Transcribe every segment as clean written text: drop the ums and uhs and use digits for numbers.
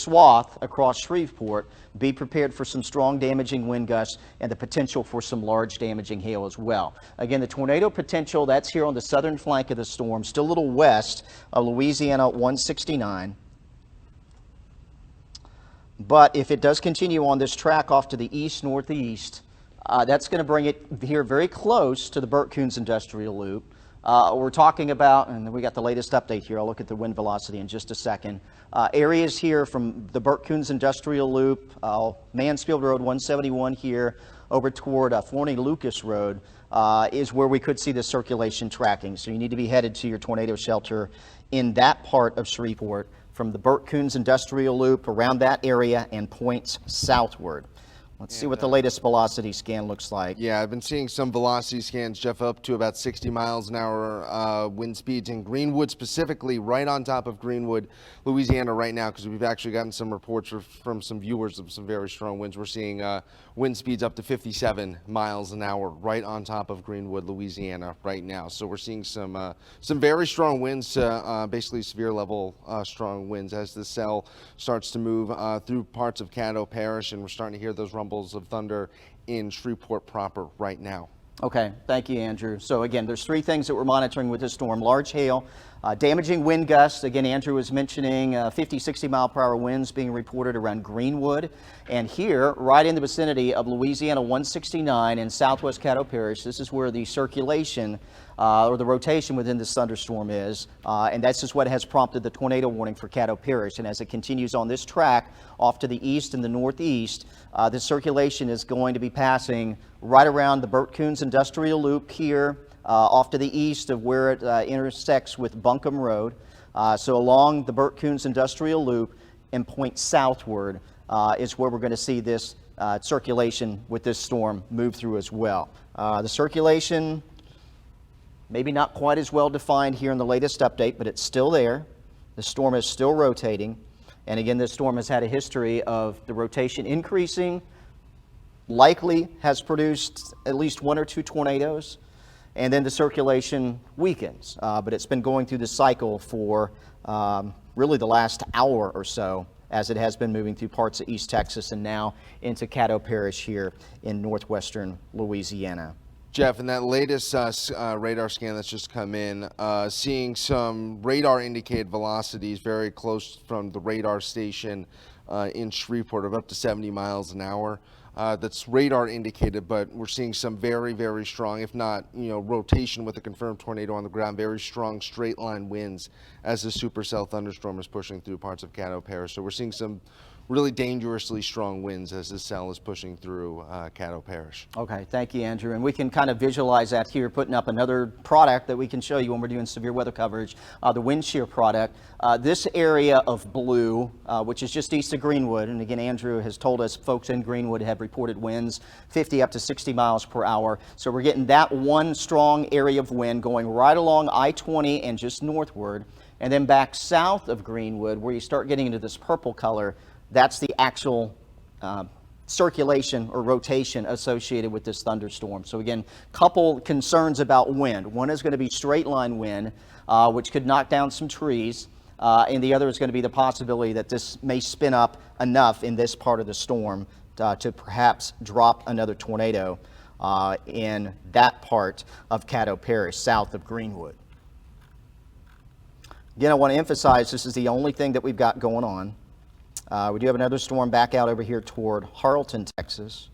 swath across Shreveport, be prepared for some strong damaging wind gusts and the potential for some large damaging hail as well. Again, the tornado potential, that's here on the southern flank of the storm, still a little west of Louisiana 169. But if it does continue on this track off to the east-northeast, that's going to bring it here very close to the Burt-Coons Industrial Loop. We're talking about, and we got the latest update here, I'll look at the wind velocity in just a second. Areas here from the Burt-Coons Industrial Loop, Mansfield Road 171 here, over toward Forney Lucas Road, is where we could see the circulation tracking. So you need to be headed to your tornado shelter in that part of Shreveport from the Burt-Coons Industrial Loop around that area and points southward. Let's see what the latest velocity scan looks like. Yeah, I've been seeing some velocity scans, Jeff, up to about 60 miles an hour wind speeds in Greenwood, specifically right on top of Greenwood, Louisiana right now, because we've actually gotten some reports from some viewers of some very strong winds. We're seeing wind speeds up to 57 miles an hour right on top of Greenwood, Louisiana right now. So we're seeing some very strong winds, basically severe level strong winds as the cell starts to move through parts of Caddo Parish, and we're starting to hear those rumbles of thunder in Shreveport proper right now. Okay, thank you, Andrew. So again, there's three things that we're monitoring with this storm: large hail, damaging wind gusts. Again, Andrew was mentioning 50, 60 mile per hour winds being reported around Greenwood. And here, right in the vicinity of Louisiana 169 in southwest Caddo Parish, this is where the circulation or the rotation within this thunderstorm is. And that's just what has prompted the tornado warning for Caddo Parish. And as it continues on this track off to the east and the northeast, the circulation is going to be passing right around the Burt-Coons Industrial Loop here, off to the east of where it intersects with Buncombe Road. So along the Burt-Coons Industrial Loop and point southward is where we're going to see this circulation with this storm move through as well. The circulation maybe not quite as well defined here in the latest update, but it's still there. The storm is still rotating. And again, this storm has had a history of the rotation increasing, likely has produced at least one or two tornadoes, and then the circulation weakens. But it's been going through the cycle for really the last hour or so, as it has been moving through parts of East Texas and now into Caddo Parish here in northwestern Louisiana. Jeff, in that latest radar scan that's just come in, seeing some radar indicated velocities very close from the radar station in Shreveport of up to 70 miles an hour. That's radar indicated, but we're seeing some very, very strong, if not, rotation with a confirmed tornado on the ground, very strong straight line winds as the supercell thunderstorm is pushing through parts of Caddo Parish. So we're seeing some really dangerously strong winds as this cell is pushing through Caddo Parish. Okay, thank you, Andrew. And we can kind of visualize that here, putting up another product that we can show you when we're doing severe weather coverage, the wind shear product. This area of blue, which is just east of Greenwood, and again, Andrew has told us folks in Greenwood have reported winds 50 up to 60 miles per hour. So we're getting that one strong area of wind going right along I-20 and just northward, and then back south of Greenwood, where you start getting into this purple color. That's the actual circulation or rotation associated with this thunderstorm. So again, couple concerns about wind. One is going to be straight line wind, which could knock down some trees. And the other is going to be the possibility that this may spin up enough in this part of the storm to perhaps drop another tornado in that part of Caddo Parish, south of Greenwood. Again, I want to emphasize this is the only thing that we've got going on. We do have another storm back out over here toward Harleton, Texas.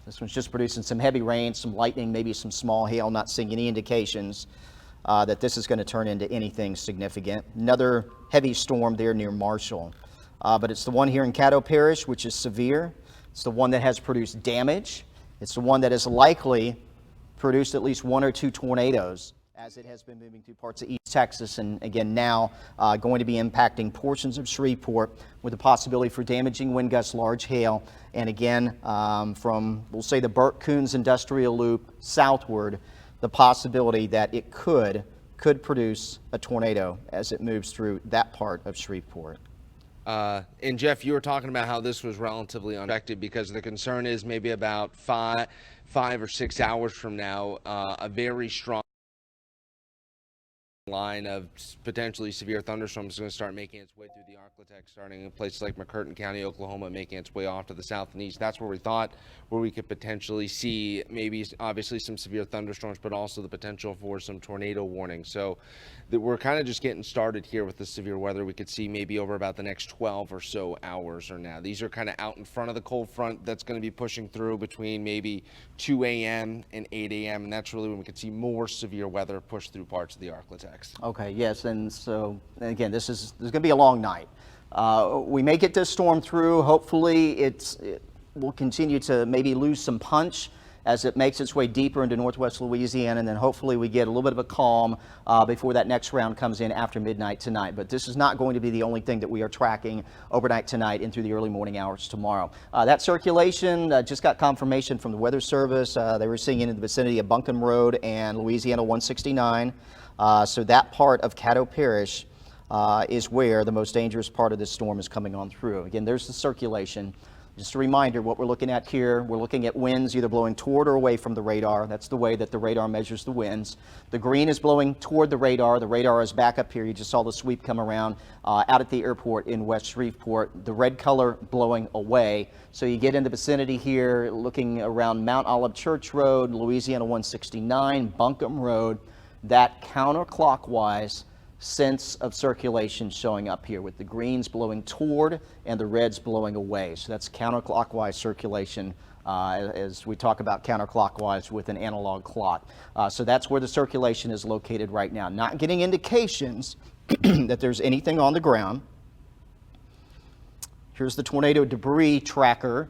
This one's just producing some heavy rain, some lightning, maybe some small hail. Not seeing any indications that this is going to turn into anything significant. Another heavy storm there near Marshall. But it's the one here in Caddo Parish, which is severe. It's the one that has produced damage. It's the one that has likely produced at least one or two tornadoes, as it has been moving through parts of East Texas, and again now going to be impacting portions of Shreveport with the possibility for damaging wind gusts, large hail, and again from, we'll say, the Burt-Coons Industrial Loop southward, the possibility that it could produce a tornado as it moves through that part of Shreveport. And Jeff, you were talking about how this was relatively unaffected because the concern is maybe about five or 6 hours from now, a very strong line of potentially severe thunderstorms is going to start making its way through the Arklatex, starting in places like McCurtain County, Oklahoma, making its way off to the south and east. That's where we thought where we could potentially see maybe obviously some severe thunderstorms, but also the potential for some tornado warnings. So we're kind of just getting started here with the severe weather. We could see maybe over about the next 12 or so hours or now. These are kind of out in front of the cold front that's going to be pushing through between maybe 2 a.m. and 8 a.m. And that's really when we could see more severe weather push through parts of the Arklatex. Okay, yes, and so again, this is going to be a long night. We may get this storm through. Hopefully, it will continue to maybe lose some punch as it makes its way deeper into northwest Louisiana, and then hopefully we get a little bit of a calm before that next round comes in after midnight tonight. But this is not going to be the only thing that we are tracking overnight tonight and through the early morning hours tomorrow. That circulation, just got confirmation from the Weather Service. They were seeing it in the vicinity of Buncombe Road and Louisiana 169. So that part of Caddo Parish is where the most dangerous part of this storm is coming on through. Again, there's the circulation. Just a reminder, what we're looking at here, we're looking at winds either blowing toward or away from the radar. That's the way that the radar measures the winds. The green is blowing toward the radar. The radar is back up here. You just saw the sweep come around out at the airport in West Shreveport. The red color blowing away. So you get in the vicinity here, looking around Mount Olive Church Road, Louisiana 169, Buncombe Road, that counterclockwise sense of circulation showing up here with the greens blowing toward and the reds blowing away. So that's counterclockwise circulation as we talk about counterclockwise with an analog clock. So that's where the circulation is located right now. Not getting indications that there's anything on the ground. Here's the tornado debris tracker.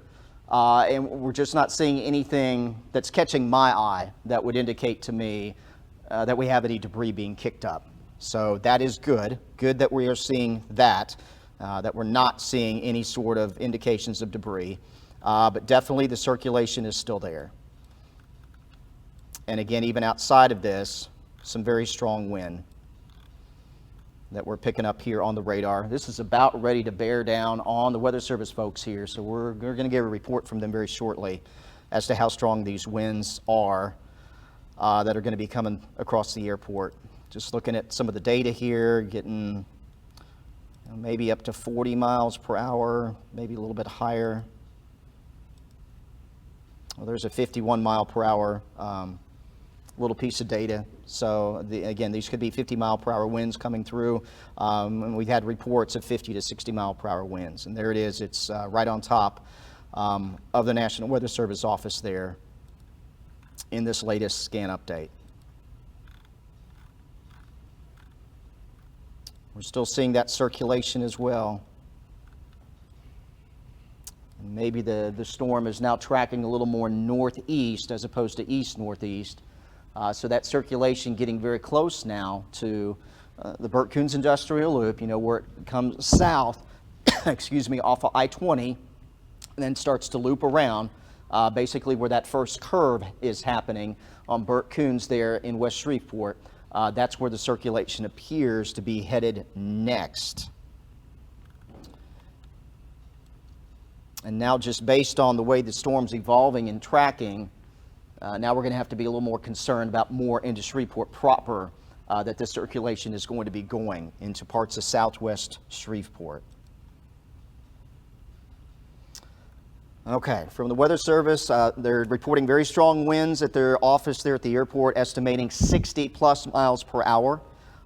And we're just not seeing anything that's catching my eye that would indicate to me that we have any debris being kicked up. So that is good. Good that we are seeing that, that we're not seeing any sort of indications of debris. But definitely the circulation is still there. And again, even outside of this, some very strong wind that we're picking up here on the radar. This is about ready to bear down on the Weather Service folks here. So we're going to get a report from them very shortly as to how strong these winds are that are going to be coming across the airport. Just looking at some of the data here, getting maybe up to 40 miles per hour, maybe a little bit higher. Well, there's a 51 mile per hour little piece of data. So again, these could be 50 mile per hour winds coming through. And we've had reports of 50 to 60 mile per hour winds. And there it is. It's right on top of the National Weather Service office there in this latest scan update. We're still seeing that circulation as well. And maybe the storm is now tracking a little more northeast as opposed to east-northeast. So that circulation getting very close now to the Burt Coons Industrial Loop, where it comes south, excuse me, off of I-20, and then starts to loop around, basically where that first curve is happening on Burt Coons there in West Shreveport. That's where the circulation appears to be headed next. And now, just based on the way the storm's evolving and tracking, now we're going to have to be a little more concerned about more into Shreveport proper, that the circulation is going to be going into parts of southwest Shreveport. Okay, from the Weather Service, they're reporting very strong winds at their office there at the airport, estimating 60 plus miles per hour.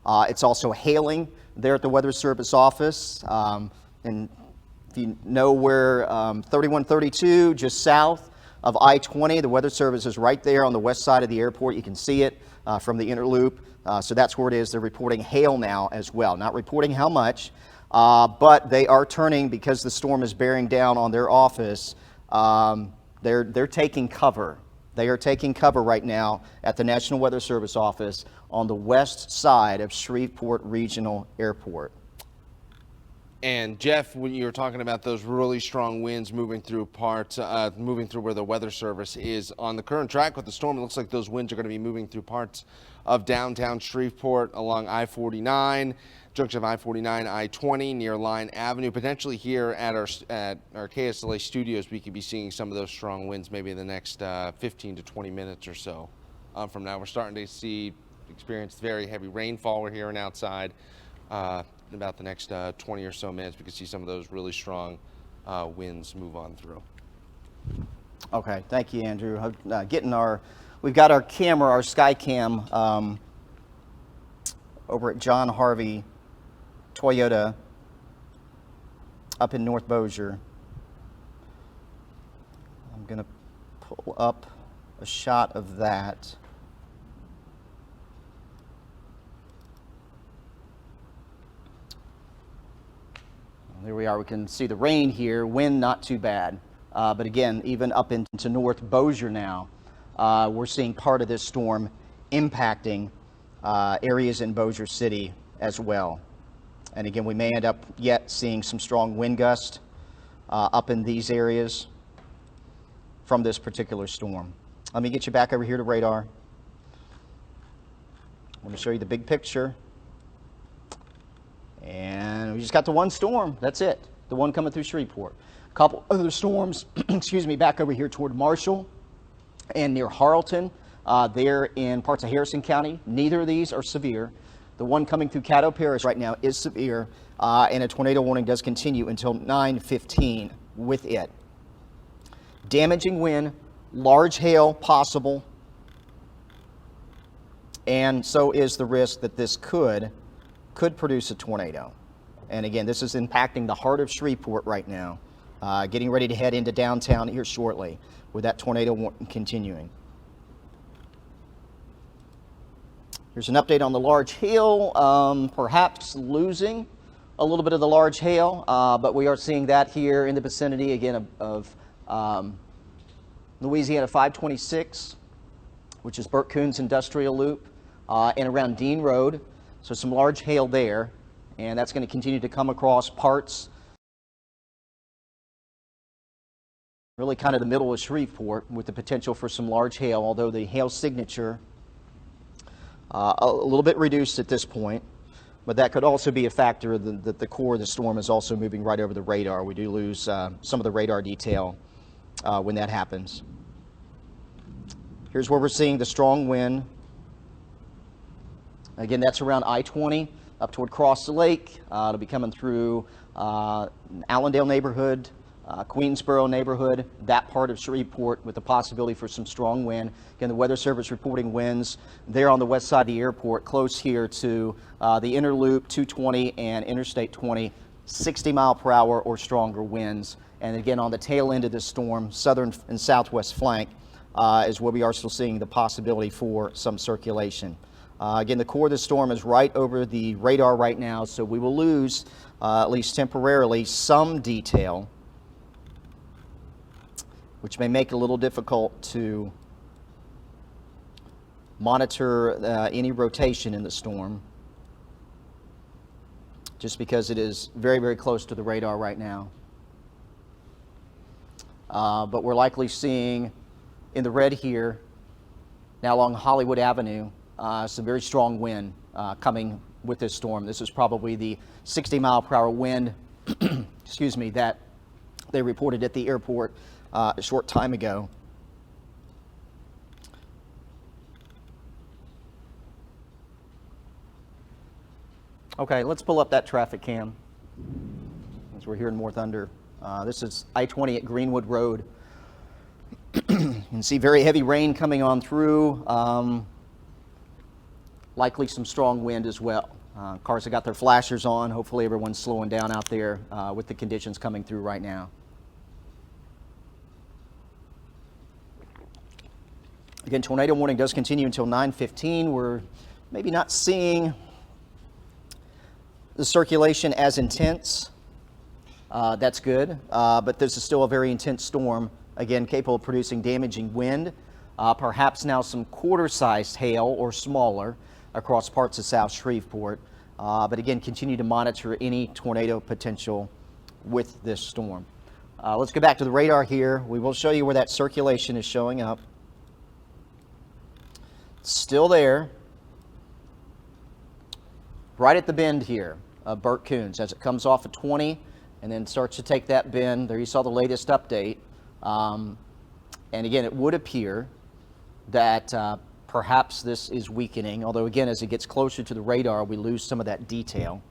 It's also hailing there at the Weather Service office. And if you know where 3132, just south of I-20, the Weather Service is right there on the west side of the airport. You can see it from the inner loop. So that's where it is. They're reporting hail now as well. Not reporting how much, but they are turning, because the storm is bearing down on their office. They're taking cover. They are taking cover right now at the National Weather Service office on the west side of Shreveport Regional Airport. And Jeff, when you were talking about those really strong winds moving through where the Weather Service is on the current track with the storm, it looks like those winds are going to be moving through parts of downtown Shreveport along I-49, junction of I-49, I-20 near Line Avenue. Potentially here at our KSLA studios, we could be seeing some of those strong winds maybe in the next 15 to 20 minutes or so from now. We're starting to see experience very heavy rainfall. We're hearing outside in about the next 20 or so minutes. We can see some of those really strong winds move on through. Okay, thank you, Andrew. We've got our camera, our sky cam, over at John Harvey Toyota up in North Bossier. I'm going to pull up a shot of that. There we are. We can see the rain here. Wind not too bad. But again, even up into North Bossier now, we're seeing part of this storm impacting areas in Bossier City as well. And again, we may end up yet seeing some strong wind gusts up in these areas from this particular storm. Let me get you back over here to radar. I want to show you the big picture. And we just got the one storm. That's it. The one coming through Shreveport. A couple other storms, excuse me, back over here toward Marshall and near Harleton. There in parts of Harrison County. Neither of these are severe. The one coming through Caddo Parish right now is severe, and a tornado warning does continue until 9:15 with it. Damaging wind, large hail possible, and so is the risk that this could produce a tornado. And again, this is impacting the heart of Shreveport right now, getting ready to head into downtown here shortly with that tornado warning continuing. Here's an update on the large hail, perhaps losing a little bit of the large hail, but we are seeing that here in the vicinity again of Louisiana 526, which is Burt Coons Industrial Loop, and around Dean Road. So some large hail there, and that's going to continue to come across parts, really kind of the middle of Shreveport, with the potential for some large hail, although the hail signature a little bit reduced at this point, but that could also be a factor that the core of the storm is also moving right over the radar. We do lose some of the radar detail when that happens. Here's where we're seeing the strong wind. Again, that's around I-20 up toward Cross the Lake. It'll be coming through Allendale neighborhood, Queensboro neighborhood, that part of Shreveport, with the possibility for some strong wind. Again, the Weather Service reporting winds there on the west side of the airport, close here to the Inner Loop 220 and Interstate 20, 60 mile per hour or stronger winds. And again, on the tail end of this storm, southern and southwest flank is where we are still seeing the possibility for some circulation. Again, the core of the storm is right over the radar right now, so we will lose, at least temporarily, some detail, which may make it a little difficult to monitor any rotation in the storm, just because it is very, very close to the radar right now. But we're likely seeing in the red here, now along Hollywood Avenue, some very strong wind coming with this storm. This is probably the 60 mile per hour wind, excuse me, that they reported at the airport a short time ago. Okay, let's pull up that traffic cam as we're here in More Thunder. This is I-20 at Greenwood Road. You can see very heavy rain coming on through, likely some strong wind as well. Cars have got their flashers on. Hopefully everyone's slowing down out there with the conditions coming through right now. Again, tornado warning does continue until 9:15. We're maybe not seeing the circulation as intense. That's good, but this is still a very intense storm, again, capable of producing damaging wind, perhaps now some quarter-sized hail or smaller across parts of South Shreveport. But again, continue to monitor any tornado potential with this storm. Let's go back to the radar here. We will show you where that circulation is showing up. Still there, right at the bend here of Burt Coons as it comes off of 20 and then starts to take that bend. There you saw the latest update. And again, it would appear that perhaps this is weakening, although again, as it gets closer to the radar, we lose some of that detail.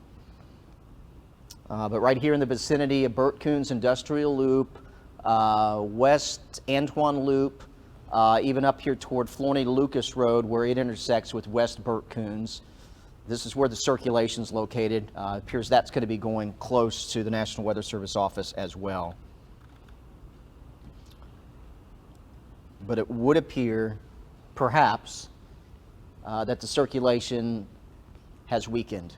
But right here in the vicinity of Burt Coons Industrial Loop, West Antoine Loop, even up here toward Florney Lucas Road where it intersects with West Burt Coons. This is where the circulation is located. Appears that's going to be going close to the National Weather Service office as well. But it would appear, perhaps, that the circulation has weakened.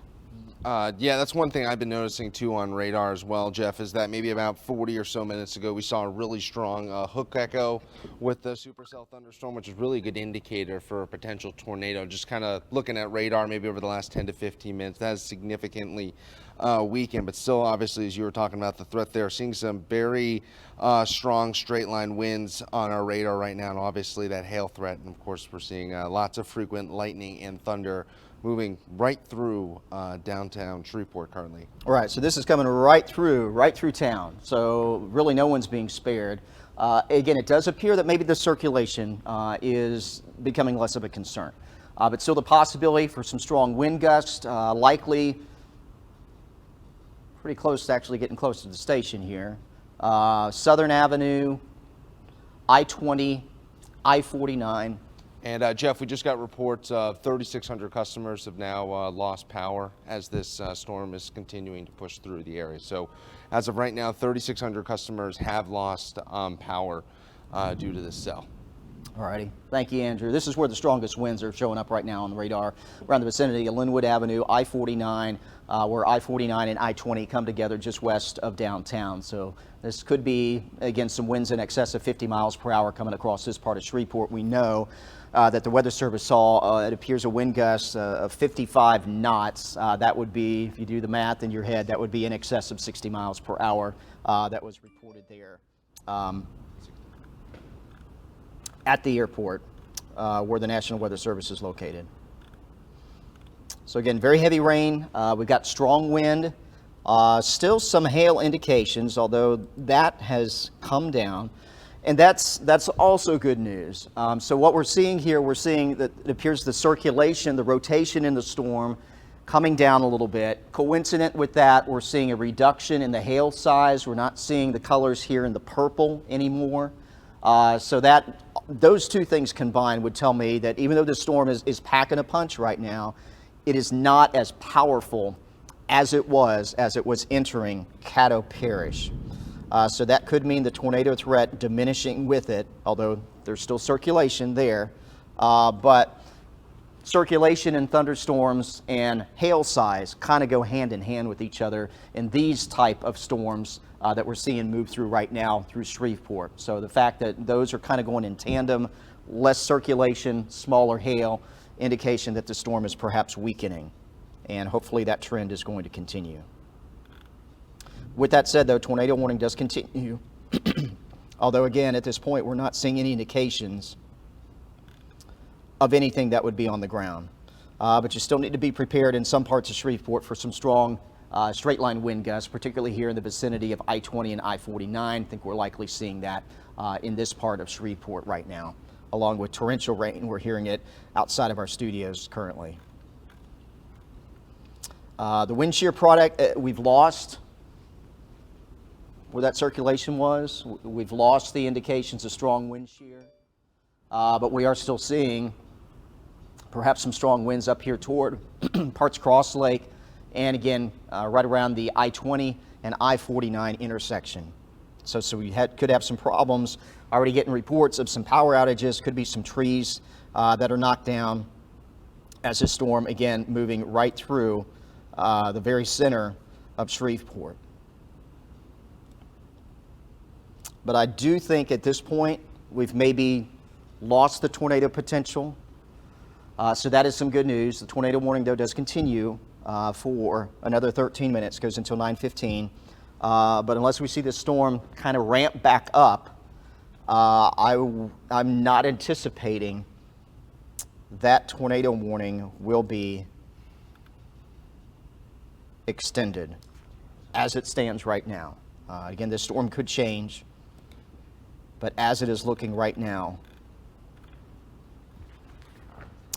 Yeah, that's one thing I've been noticing too on radar as well, Jeff, is that maybe about 40 or so minutes ago we saw a really strong hook echo with the supercell thunderstorm, which is really a good indicator for a potential tornado. Just kind of looking at radar maybe over the last 10 to 15 minutes, that has significantly weakened, but still obviously, as you were talking about the threat there, seeing some very strong straight line winds on our radar right now, and obviously that hail threat, and of course we're seeing lots of frequent lightning and thunder moving right through downtown Shreveport currently. All right, so this is coming right through town. So really no one's being spared. Again, it does appear that maybe the circulation is becoming less of a concern. But still the possibility for some strong wind gusts, likely pretty close to actually getting close to the station here. Southern Avenue, I-20, I-49. And Jeff, we just got reports of 3,600 customers have now lost power as this storm is continuing to push through the area. So as of right now, 3,600 customers have lost power due to this cell. All righty. Thank you, Andrew. This is where the strongest winds are showing up right now on the radar, around the vicinity of Linwood Avenue, I-49, where I-49 and I-20 come together just west of downtown. So this could be, again, some winds in excess of 50 miles per hour coming across this part of Shreveport. We know that the Weather Service saw, it appears, a wind gust of 55 knots. That would be, if you do the math in your head, that would be in excess of 60 miles per hour. That was reported there at the airport where the National Weather Service is located. So again, very heavy rain. We've got strong wind. Still some hail indications, although that has come down. And that's also good news. So what we're seeing here, we're seeing that it appears the circulation, the rotation in the storm coming down a little bit. Coincident with that, we're seeing a reduction in the hail size. We're not seeing the colors here in the purple anymore. So that those two things combined would tell me that even though the storm is packing a punch right now, it is not as powerful as it was entering Caddo Parish. So that could mean the tornado threat diminishing with it, although there's still circulation there. But circulation and thunderstorms and hail size kind of go hand in hand with each other in these type of storms that we're seeing move through right now through Shreveport. So the fact that those are kind of going in tandem, less circulation, smaller hail, indication that the storm is perhaps weakening. And hopefully that trend is going to continue. With that said, though, tornado warning does continue. Although, again, at this point, we're not seeing any indications of anything that would be on the ground. But you still need to be prepared in some parts of Shreveport for some strong straight line wind gusts, particularly here in the vicinity of I-20 and I-49. I think we're likely seeing that in this part of Shreveport right now, along with torrential rain. We're hearing it outside of our studios currently. The wind shear product we've lost where that circulation was. We've lost the indications of strong wind shear, but we are still seeing perhaps some strong winds up here toward Parts Cross Lake, and again, right around the I-20 and I-49 intersection. So we could have some problems. Already getting reports of some power outages, could be some trees that are knocked down as this storm, again, moving right through the very center of Shreveport. But I do think at this point, we've maybe lost the tornado potential. So that is some good news. The tornado warning, though, does continue for another 13 minutes, goes until 9:15. But unless we see this storm kind of ramp back up, I'm not anticipating that tornado warning will be extended as it stands right now. Again, this storm could change, but as it is looking right now,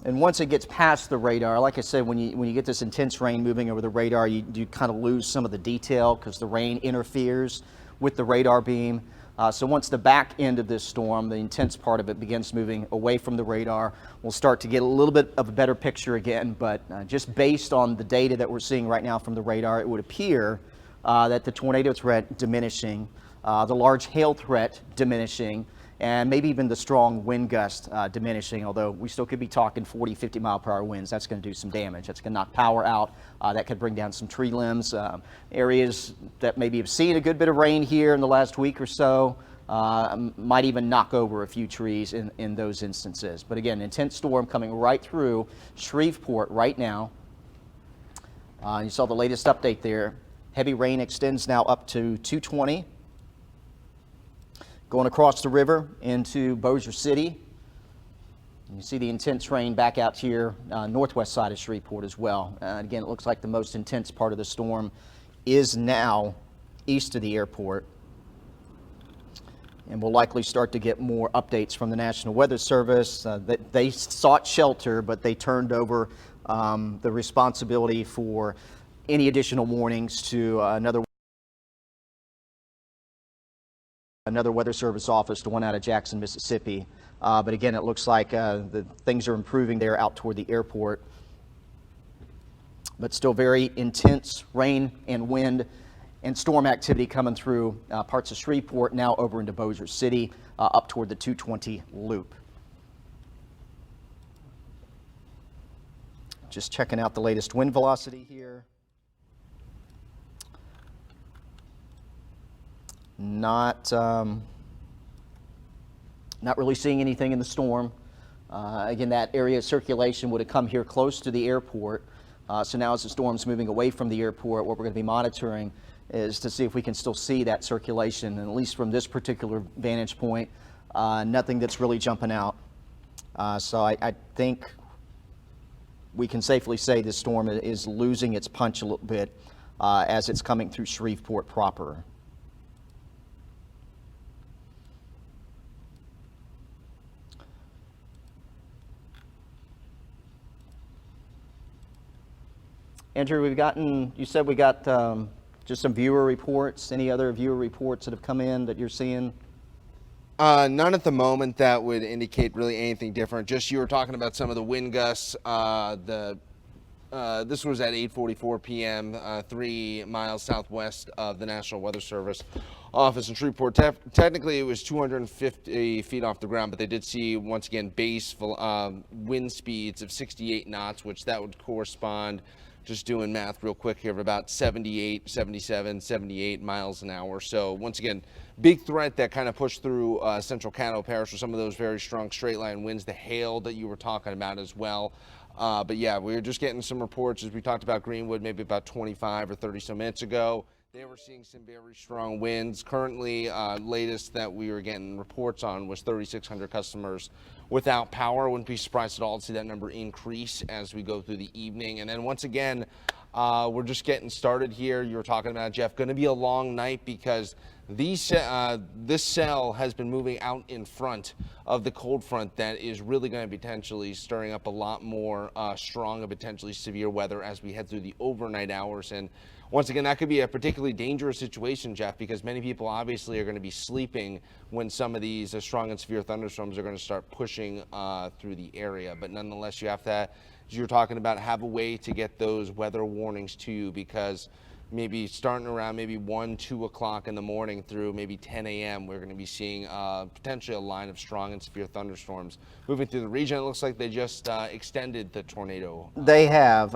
And once it gets past the radar, like I said, when you get this intense rain moving over the radar, you kind of lose some of the detail because the rain interferes with the radar beam. So once the back end of this storm, the intense part of it, begins moving away from the radar, we'll start to get a little bit of a better picture again. But just based on the data that we're seeing right now from the radar, it would appear that the tornado threat diminishing, the large hail threat diminishing, and maybe even the strong wind gust diminishing, although we still could be talking 40, 50 mile per hour winds. That's going to do some damage. That's going to knock power out. That could bring down some tree limbs. Areas that maybe have seen a good bit of rain here in the last week or so might even knock over a few trees in those instances. But again, intense storm coming right through Shreveport right now. You saw the latest update there. Heavy rain extends now up to 220. Going across the river into Bossier City. You see the intense rain back out here northwest side of Shreveport as well. Again, it looks like the most intense part of the storm is now east of the airport. And we'll likely start to get more updates from the National Weather Service. They sought shelter, but they turned over the responsibility for any additional warnings to another Weather Service office, the one out of Jackson, Mississippi. But again, it looks like the things are improving there out toward the airport. But still very intense rain and wind and storm activity coming through parts of Shreveport, now over into Bossier City, up toward the 220 loop. Just checking out the latest wind velocity here. Not really seeing anything in the storm. Again, that area of circulation would have come here close to the airport. So now as the storm's moving away from the airport, what we're going to be monitoring is to see if we can still see that circulation. And at least from this particular vantage point, nothing that's really jumping out. So I think we can safely say this storm is losing its punch a little bit as it's coming through Shreveport proper. Andrew, you said we got just some viewer reports. Any other viewer reports that have come in that you're seeing? None at the moment that would indicate really anything different. Just you were talking about some of the wind gusts. This was at 8:44 p.m., 3 miles southwest of the National Weather Service office in Shreveport. Technically, it was 250 feet off the ground, but they did see, once again, base wind speeds of 68 knots, which that would correspond, just doing math real quick here, of about 78, 77, 78 miles an hour. So once again, big threat that kind of pushed through central Caddo Parish with some of those very strong straight line winds, the hail that you were talking about as well. But yeah, we were just getting some reports, as we talked about Greenwood maybe about 25 or 30 some minutes ago. They were seeing some very strong winds. Currently, latest that we were getting reports on was 3,600 customers without power. Wouldn't be surprised at all to see that number increase as we go through the evening. And then once again, we're just getting started here. You were talking about, Jeff, going to be a long night because this cell has been moving out in front of the cold front that is really going to be potentially stirring up a lot more strong and potentially severe weather as we head through the overnight hours. And once again, that could be a particularly dangerous situation, Jeff, because many people obviously are going to be sleeping when some of these strong and severe thunderstorms are going to start pushing through the area. But nonetheless, you have to, as you're talking about, have a way to get those weather warnings to you, because maybe starting around maybe 1, 2 o'clock in the morning through maybe 10 a.m., we're going to be seeing potentially a line of strong and severe thunderstorms moving through the region. It looks like they just extended the tornado. They have.